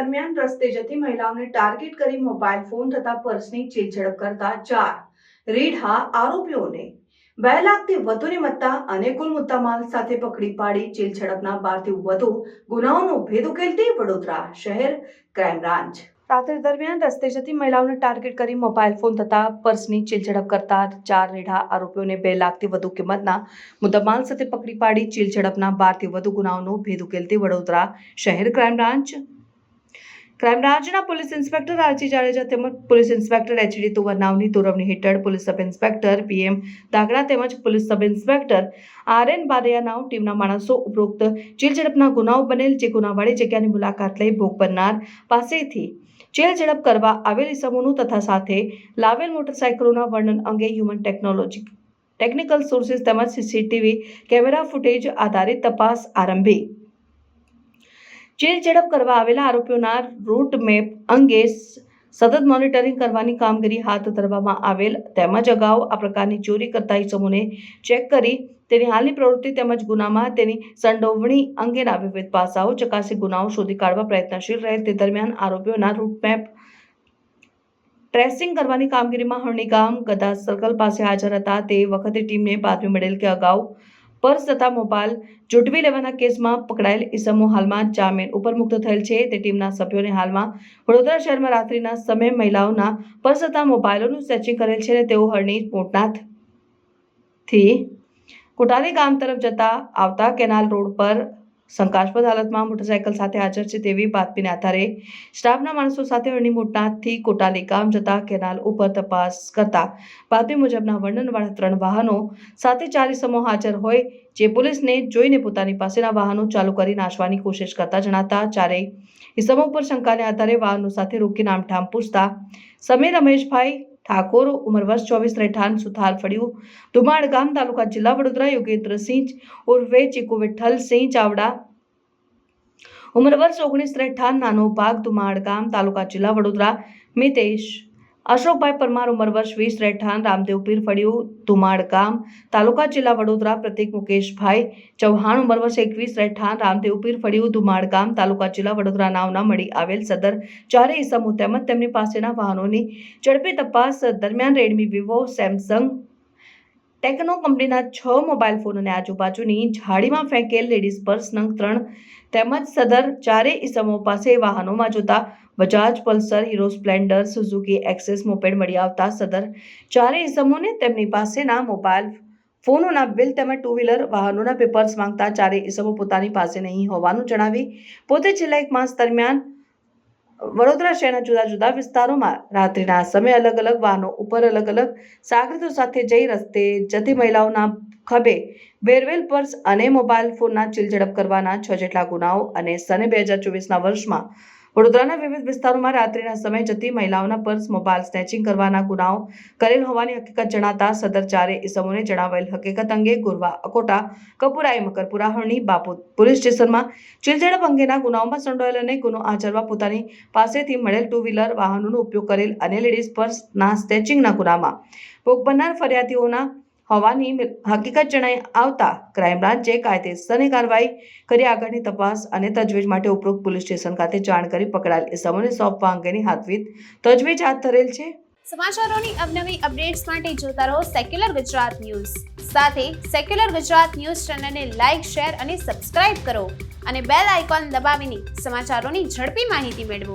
દરમિયાન રસ્તે જતી મહિલાઓને ટાર્ગેટ કરી મોબાઈલ ફોન તથા પર્સની ચીલઝડપ કરતા 4 રીઢા આરોપીઓને 2 લાખથી વધુની મત્તા અને કુલ મુદ્દામાલ સાથે પકડી પાડી ચીલઝડપના 12થી વધુ ગુનાઓનો ભેદ ઉકેલતી વડોદરા શહેર ક્રાઇમ બ્રાન્ચ રાત્રિ દરમિયાન રસ્તે જતી મહિલાઓને ટાર્ગેટ કરી મોબાઈલ ફોન તથા પર્સની ચીલઝડપ કરતા 4 રીઢા આરોપીઓને 2 લાખથી વધુ કિંમતના મુદ્દામાલ સાથે પકડી પાડી ચીલઝડપના 12થી વધુ ગુનાઓનો ભેદ ઉકેલતી વડોદરા શહેર ક્રાઇમ બ્રાન્ચના પોલીસ ઇન્સ્પેક્ટર આરજી જાડેજા તેમજ પોલીસ ઇન્સ્પેક્ટર એચડી તુવરનાવની દોરવણી હેઠળ પોલીસ સબ ઇન્સ્પેક્ટર પીએમ દાગડા તેમજ પોલીસ સબ ઇન્સ્પેક્ટર આરએન બારૈયાનાવ ટીમના માણસો ઉપરોક્ત ચીલઝડપના ગુનાઓ બનેલ જે ગુનાવાળી જગ્યાની મુલાકાત લઈ ભોગ બનનાર પાસેથી ચીલઝડપ કરવા આવેલ ઇસમોનું તથા સાથે લાવેલ મોટરસાયકલોના વર્ણન અંગે હ્યુમન ટેકનિકલ સોર્સિસ તેમજ સીસીટીવી કેમેરા ફૂટેજ આધારિત તપાસ આરંભી ચીલઝડપ કરવા આવેલા આરોપીઓના રૂટ મેપ અંગે સતત મોનિટરિંગ કરવાની કામગીરી હાથ ધરવામાં આવેલ તેમજ અગાઉ આ પ્રકારની ચોરી કરતા ઇસમોને ચેક કરી તેની હાલની પ્રવૃત્તિ તેમજ ગુનામાં તેની સંડોવણી અંગેના વિવિધ પાસાઓ ચકાસી ગુનાઓ શોધી કાઢવા પ્રયત્નશીલ રહે તે દરમિયાન આરોપીઓના રૂટ મેપ ટ્રેસિંગ કરવાની કામગીરીમાં હરણી ગામ ગદા સર્કલ પાસે હાજર હતા તે વખતે ટીમને બાતમી મળેલ કે અગાઉ પર્સ તથા મોબાઈલ ઝૂંટવી લેવાના કેસમાં પકડાયેલ ઇસમો હાલમાં જામીન ઉપર મુક્ત થયેલ છે તે ટીમના સભ્યોને હાલમાં વડોદરા શહેરમાં રાત્રિના સમયે મહિલાઓના પર્સ તથા મોબાઈલોનું સર્ચિંગ કરેલ છે અને તેઓ હરણી મોટનાથથી કોટાલી ગામ તરફ જતા આવતા કેનાલ રોડ પર શંકાસ્પદ હાલતમાં મોટરસાયકલ સાથે હાજર છે તેવી બાતમીને આધારે સ્ટાફના માણસો સાથે હરણી મોટનાથથી કોટાલી ગામ જતા કેનાલ ઉપર તપાસ કરતા બાતમી મુજબના વર્ણનવાળા 3 વાહનો સાથે 4 ઇસમો હાજર હોય જે પોલીસને જોઈને પોતાની પાસેના વાહનો ચાલુ કરી નાશવાની કોશિશ કરતા જણાતા 4 ઇસમો ઉપર શંકાને આધારે વાહનો સાથે રોકી નામઠામ પૂછતા સમીર રમેશભાઈ ઠાકોર ઉંમર વર્ષ 24 રહેઠાણ સુથાર ફળિયું ધુમાડ ગામ તાલુકા જિલ્લા વડોદરા યોગેન્દ્રસિંહ ઉર્ફે ચીકુ વિઠ્ઠલસિંહ ચાવડા ઉંમર વર્ષ 19 રહેઠાણ નાનો ભાગ ધુમાડ ગામ તાલુકા જિલ્લા વડોદરા મિતેશ અશોકભાઈ પરમાર ઉંમર વર્ષ 20 રહેઠાણ રામદેવ પીર ફળિયું ધુમાડ ગામ તાલુકા જિલ્લા વડોદરા પ્રતિક મુકેશભાઈ ચૌહાણ ઉંમર વર્ષ 21 રહેઠાણ રામદેવ પીર ફળિયું ધુમાડ ગામ તાલુકા જિલ્લા વડોદરા નાવના મળી આવેલ સદર 4 ઇસમો તેમજ તેમની પાસેના વાહનોની ઝડપી તપાસ દરમિયાન રેડમી વિવો સેમસંગ ટેકનો કંપનીના 6 મોબાઈલ ફોન અને આજુબાજુની ઝાડીમાં ફેંકેલ લેડીઝ પર્સ નંગ 3 તેમજ સદર 4 ઇસમો પાસે વાહનોમાં જોતા Bajaj Pulsar hero Splendor Suzuki access moped મળી આવતા સદર 4 ઇસમોને તેમની પાસેના મોબાઈલ ફોનોના બિલ તેમજ 2 વ્હીલર વાહનોના પેપર્સ માંગતા 4 ઇસમો પોતાની પાસે નહીં હોવાનું જણાવી પોતે છેલ્લા 1 માસ દરમિયાન વડોદરા શહેરના જુદા જુદા વિસ્તારોમાં રાત્રિના સમયે અલગ અલગ વાહનો ઉપર અલગ અલગ સાગરીતો સાથે જઈ રસ્તે જતી મહિલાઓના ખભે બેરવેલ પર્સ અને મોબાઈલ ફોનના ચીલઝડપ કરવાના 6 જેટલા ગુનાઓ અને સને 2024ના વર્ષમાં વડોદરાના વિવિધ વિસ્તારોમાં રાત્રિના સમયે જતી મહિલાઓના પર્સ મોબાઈલ સ્નેચિંગ કરવાના ગુનાઓ કરેલ હોવાની હકીકત જણાતા સદર 4 ઇસમોને જણાવેલ હકીકત અંગે ગોરવા અકોટા કપુરાઈ મકરપુરા હરણી બાપોદ પોલીસ સ્ટેશનમાં ચીલઝડપ અંગેના ગુનાઓમાં સંડોવાયેલ અને ગુનો આચરવા પોતાની પાસેથી મળેલ 2 વ્હીલર વાહનોનો ઉપયોગ કરેલ અને લેડીઝ પર્સના સ્નેચિંગના ગુનામાં ભોગ બનનાર ફરિયાદીઓના હોવાની હકીકત જણાઈ આવતા ક્રાઇમ બ્રાન્ચે કાયદેસરની કાર્યવાહી કરી આગળની તપાસ અને તજવીજ માટે ઉપરોક્ત પોલીસ સ્ટેશન ખાતે જાણ કરી પકડાયેલ ઇસમોને સોંપવા અંગેની તજવીજ હાથ ધરેલ છે. સમાચારોની અવનવી અપડેટ્સ માટે જોતા રહો સેક્યુલર ગુજરાત ન્યૂઝ. સાથે સેક્યુલર ગુજરાત ન્યૂઝ ચેનલને લાઇક, શેર અને સબસ્ક્રાઇબ કરો અને બેલ આઇકોન દબાવીને સમાચારોની ઝડપી માહિતી મેળવો.